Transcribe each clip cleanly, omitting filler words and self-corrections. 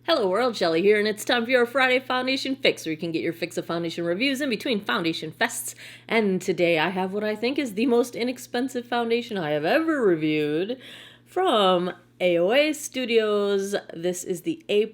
Hello world, Shelly here, and it's time for your Friday Foundation Fix, where you can get your fix of foundation reviews in between foundation fests. And today I have what I think is the most inexpensive foundation I have ever reviewed from AOA Studios. This is the A+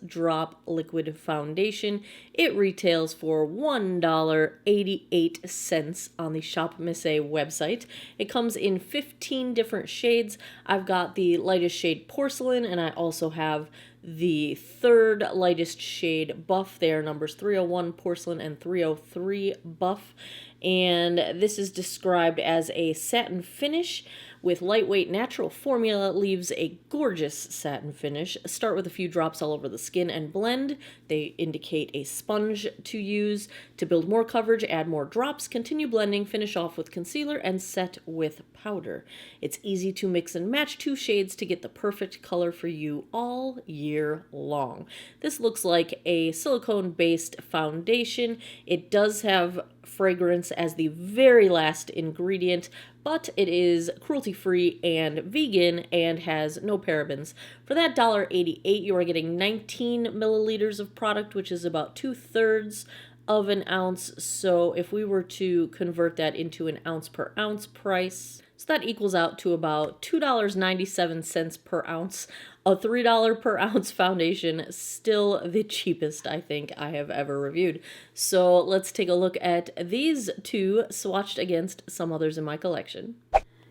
Drop Liquid Foundation. It retails for $1.88 on the Shop Miss A website. It comes in 15 different shades. I've got the lightest shade Porcelain, and I also have the third lightest shade Buff. They are numbers 301 Porcelain and 303 Buff. And this is described as a satin finish with lightweight natural formula. Leaves a gorgeous satin finish. Start with a few drops all over the skin and blend. They indicate a sponge to use. To build more coverage, add more drops, continue blending, finish off with concealer, and set with powder. It's easy to mix and match two shades to get the perfect color for you all year long. This looks like a silicone-based foundation. It does have fragrance as the very last ingredient, but it is cruelty-free and vegan and has no parabens. For that $1.88, you are getting 19 milliliters of product, which is about 2/3 of an ounce. So if we were to convert that into an ounce per ounce price, so that equals out to about $2.97 per ounce. A $3 per ounce foundation, still the cheapest I think I have ever reviewed. So let's take a look at these two swatched against some others in my collection.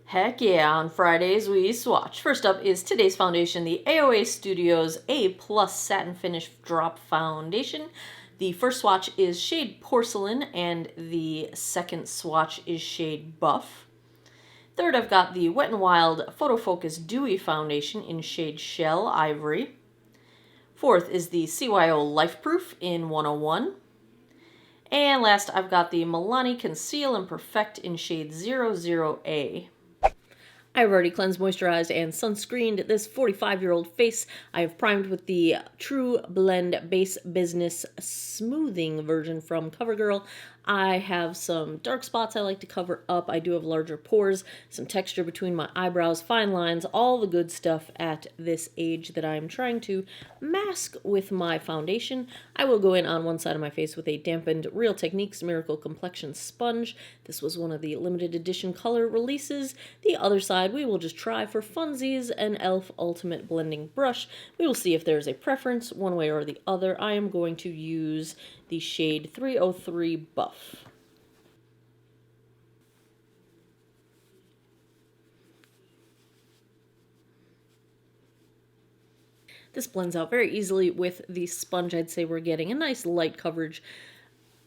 Heck yeah, on Fridays we swatch. First up is today's foundation, the AOA Studios A+ Satin Finish Drop Foundation. The first swatch is shade Porcelain, and the second swatch is shade Buff. Third, I've got the Wet n Wild Photo Focus Dewy Foundation in shade Shell Ivory. Fourth is the CYO Life Proof in 101. And last, I've got the Milani Conceal and Perfect in shade 00A. I've already cleansed, moisturized, and sunscreened this 45-year-old face. I have primed with the True Blend Base Business Smoothing version from CoverGirl. I have some dark spots I like to cover up. I do have larger pores, some texture between my eyebrows, fine lines, all the good stuff at this age that I'm trying to mask with my foundation. I will go in on one side of my face with a dampened Real Techniques Miracle Complexion Sponge. This was one of the limited edition color releases. The other side, we will just try for funsies an e.l.f. Ultimate Blending Brush. We will see if there's a preference one way or the other. I am going to use the shade 303 Buff. This blends out very easily with the sponge. I'd say we're getting a nice light coverage,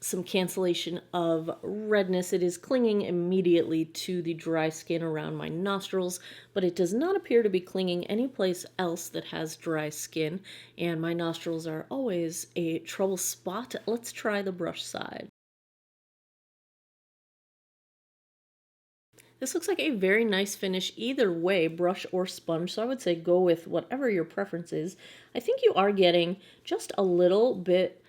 some cancellation of redness. It is clinging immediately to the dry skin around my nostrils, but it does not appear to be clinging anyplace else that has dry skin, and my nostrils are always a trouble spot. Let's try the brush side. This looks like a very nice finish either way, brush or sponge, so I would say go with whatever your preference is. I think you are getting just a little bit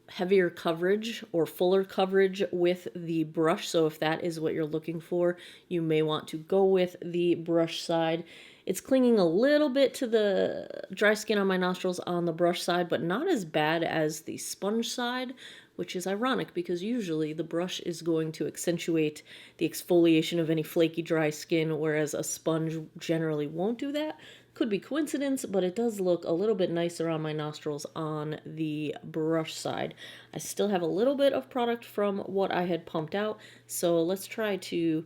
heavier coverage or fuller coverage with the brush, so if that is what you're looking for, you may want to go with the brush side. It's clinging a little bit to the dry skin on my nostrils on the brush side, but not as bad as the sponge side, which is ironic because usually the brush is going to accentuate the exfoliation of any flaky dry skin, whereas a sponge generally won't do that. Could be coincidence, but it does look a little bit nicer on my nostrils on the brush side. I still have a little bit of product from what I had pumped out, so let's try to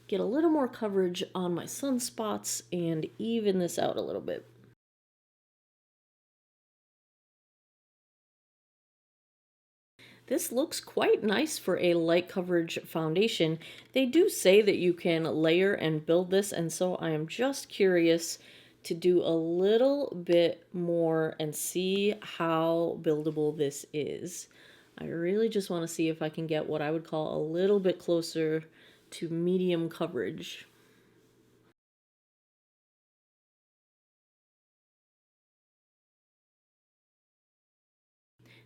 get a little more coverage on my sunspots and even this out a little bit. This looks quite nice for a light coverage foundation. They do say that you can layer and build this, and so I am just curious to do a little bit more and see how buildable this is. I really just want to see if I can get what I would call a little bit closer to medium coverage.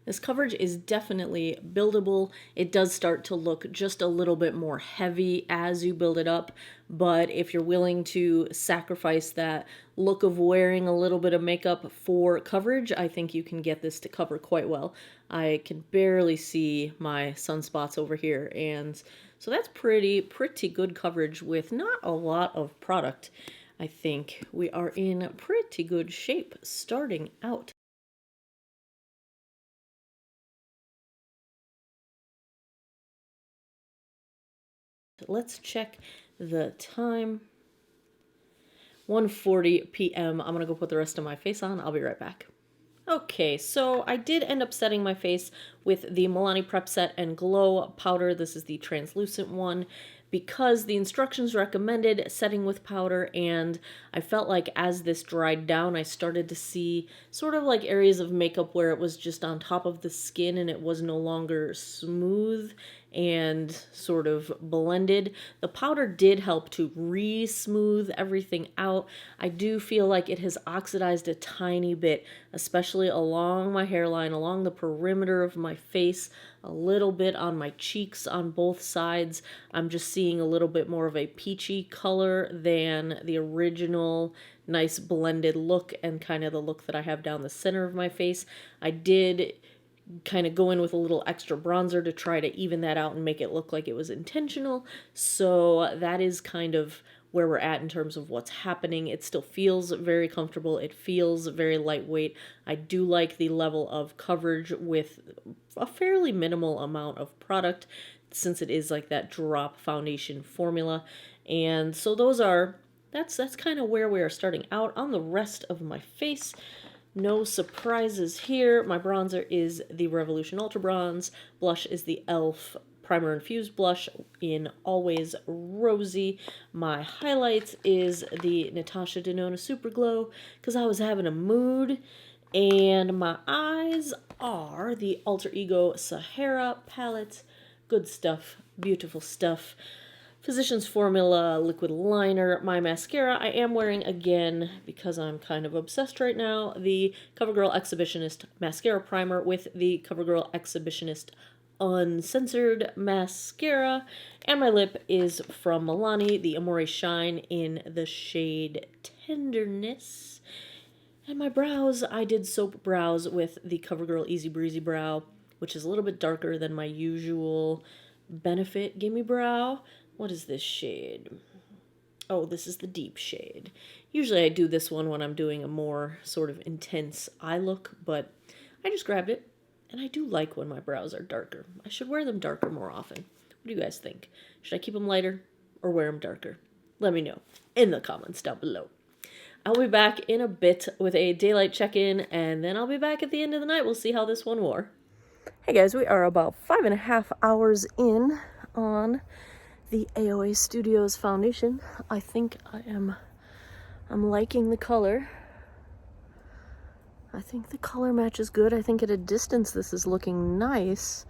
This coverage is definitely buildable. It does start to look just a little bit more heavy as you build it up, but if you're willing to sacrifice that look of wearing a little bit of makeup for coverage, I think you can get this to cover quite well. I can barely see my sunspots over here, and so that's pretty good coverage with not a lot of product. I think we are in pretty good shape starting out. Let's check the time. 1:40 p.m. I'm gonna go put the rest of my face on. I'll be right back. Okay, so I did end up setting my face with the Milani Prep Set and Glow powder. This is the translucent one because the instructions recommended setting with powder, and I felt like as this dried down, I started to see sort of like areas of makeup where it was just on top of the skin and it was no longer smooth and sort of blended. The powder did help to re-smooth everything out. I do feel like it has oxidized a tiny bit, especially along my hairline, along the perimeter of my face, a little bit on my cheeks on both sides. I'm just seeing a little bit more of a peachy color than the original nice blended look and kind of the look that I have down the center of my face. I did kind of go in with a little extra bronzer to try to even that out and make it look like it was intentional. So that is kind of where we're at in terms of what's happening. It still feels very comfortable. It feels very lightweight. I do like the level of coverage with a fairly minimal amount of product since it is like that drop foundation formula. And so that's kind of where we are starting out. On the rest of my face, no surprises here. My bronzer is the Revolution Ultra Bronze. Blush is the e.l.f. Primer Infused Blush in Always Rosy. My highlights is the Natasha Denona Super Glow because I was having a mood. And my eyes are the Alter Ego Sahara palette. Good stuff. Beautiful stuff. Physicians Formula liquid liner. My mascara I am wearing again because I'm kind of obsessed right now. The CoverGirl Exhibitionist mascara primer with the CoverGirl Exhibitionist uncensored mascara. And my lip is from Milani, the Amore Shine in the shade Tenderness. And my brows, I did soap brows with the CoverGirl Easy Breezy Brow, which is a little bit darker than my usual Benefit Gimme Brow. What is this shade? Oh, this is the deep shade. Usually I do this one when I'm doing a more sort of intense eye look, but I just grabbed it, and I do like when my brows are darker. I should wear them darker more often. What do you guys think? Should I keep them lighter or wear them darker? Let me know in the comments down below. I'll be back in a bit with a daylight check-in, and then I'll be back at the end of the night. We'll see how this one wore. Hey guys, we are about 5.5 hours in on the AOA Studios foundation. I think I'm liking the color. I think the color match is good. I think at a distance this is looking nice.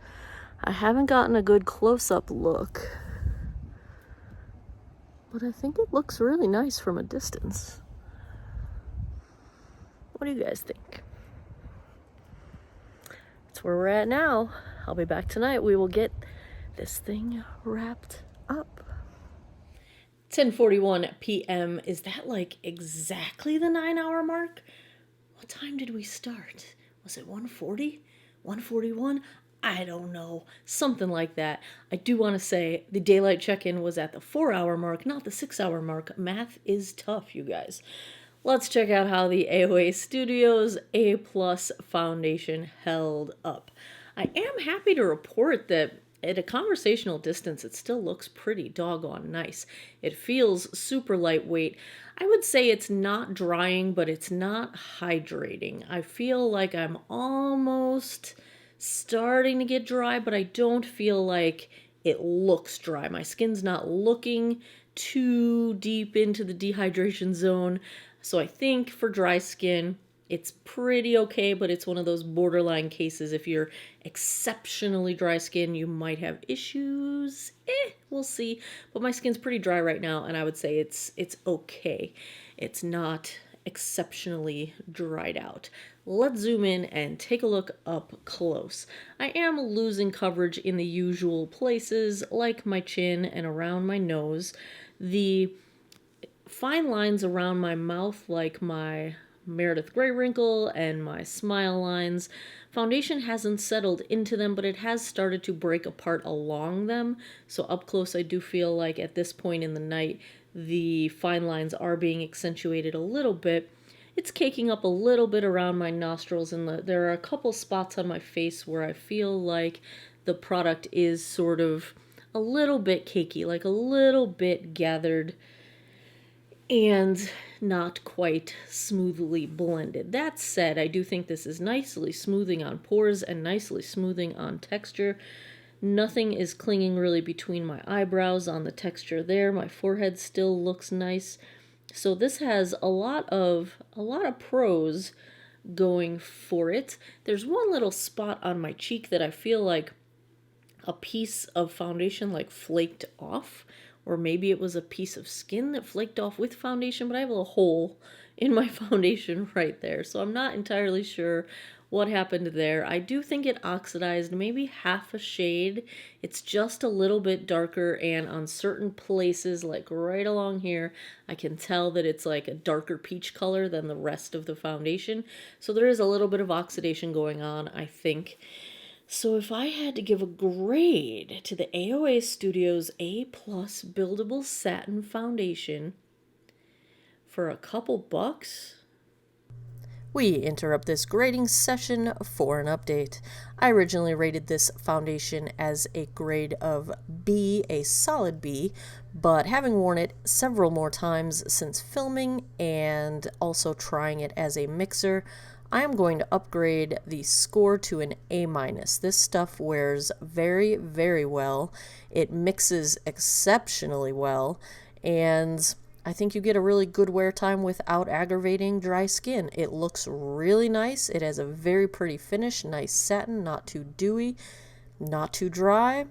I haven't gotten a good close-up look, but I think it looks really nice from a distance. What do you guys think? That's where we're at now. I'll be back tonight. We will get this thing wrapped up. 10:41 p.m. Is that like exactly the 9-hour mark? What time did we start? Was it 1:40? 1:41? I don't know. Something like that. I do want to say the daylight check-in was at the 4-hour mark, not the 6-hour mark. Math is tough, you guys. Let's check out how the AOA Studios A+ foundation held up. I am happy to report that at a conversational distance, it still looks pretty doggone nice. It feels super lightweight. I would say it's not drying, but it's not hydrating. I feel like I'm almost starting to get dry, but I don't feel like it looks dry. My skin's not looking too deep into the dehydration zone. So I think for dry skin, it's pretty okay, but it's one of those borderline cases. If you're exceptionally dry skin, you might have issues. We'll see. But my skin's pretty dry right now, and I would say it's okay. It's not exceptionally dried out. Let's zoom in and take a look up close. I am losing coverage in the usual places, like my chin and around my nose. The fine lines around my mouth, like my Meredith Grey wrinkle and my smile lines, foundation hasn't settled into them, but it has started to break apart along them. So up close, I do feel like at this point in the night, the fine lines are being accentuated a little bit. It's caking up a little bit around my nostrils, and there are a couple spots on my face where I feel like the product is sort of a little bit cakey, like a little bit gathered and not quite smoothly blended. That said, I do think this is nicely smoothing on pores and nicely smoothing on texture. Nothing is clinging really between my eyebrows on the texture there. My forehead still looks nice. So this has a lot of pros going for it. There's one little spot on my cheek that I feel like a piece of foundation like flaked off, or maybe it was a piece of skin that flaked off with foundation, but I have a hole in my foundation right there. So I'm not entirely sure what happened there. I do think it oxidized maybe half a shade. It's just a little bit darker, and on certain places, like right along here, I can tell that it's like a darker peach color than the rest of the foundation. So there is a little bit of oxidation going on, I think. So if I had to give a grade to the AOA Studios A+ Buildable Satin Foundation for a couple bucks... We interrupt this grading session for an update. I originally rated this foundation as a grade of B, a solid B, but having worn it several more times since filming and also trying it as a mixer, I am going to upgrade the score to an A-. This stuff wears very, very well. It mixes exceptionally well, and I think you get a really good wear time without aggravating dry skin. It looks really nice. It has a very pretty finish, nice satin, not too dewy, not too dry.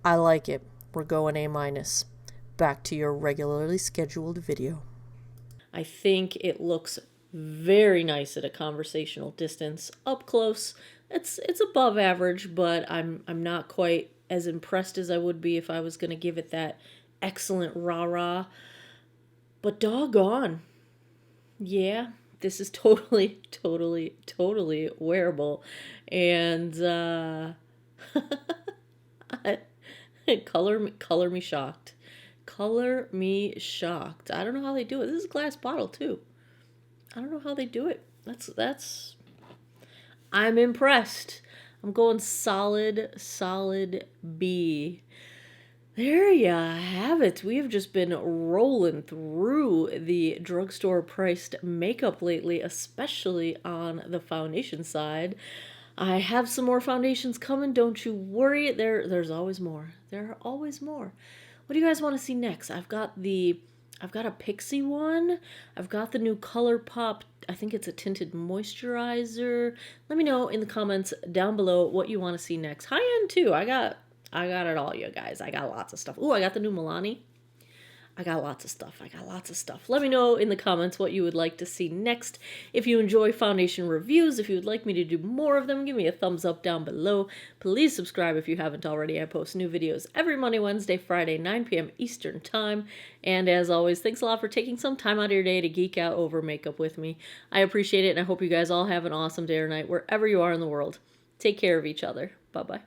I like it. We're going A-. Back to your regularly scheduled video. I think it looks very nice at a conversational distance. Up close, it's above average, but I'm not quite as impressed as I would be if I was going to give it that excellent rah-rah. But doggone, yeah, this is totally wearable. And color me shocked. Color me shocked. I don't know how they do it. This is a glass bottle too. I don't know how they do it. I'm impressed. I'm going solid B. There you have it. We have just been rolling through the drugstore priced makeup lately, especially on the foundation side. I have some more foundations coming, don't you worry. There's always more. There are always more. What do you guys want to see next? I've got a Pixie one. I've got the new ColourPop, I think it's a tinted moisturizer. Let me know in the comments down below what you want to see next. High-end too. I got it all, you guys. I got lots of stuff. Ooh, I got the new Milani. I got lots of stuff. Let me know in the comments what you would like to see next. If you enjoy foundation reviews, if you would like me to do more of them, give me a thumbs up down below. Please subscribe if you haven't already. I post new videos every Monday, Wednesday, Friday, 9 p.m. Eastern Time. And as always, thanks a lot for taking some time out of your day to geek out over makeup with me. I appreciate it, and I hope you guys all have an awesome day or night wherever you are in the world. Take care of each other. Bye-bye.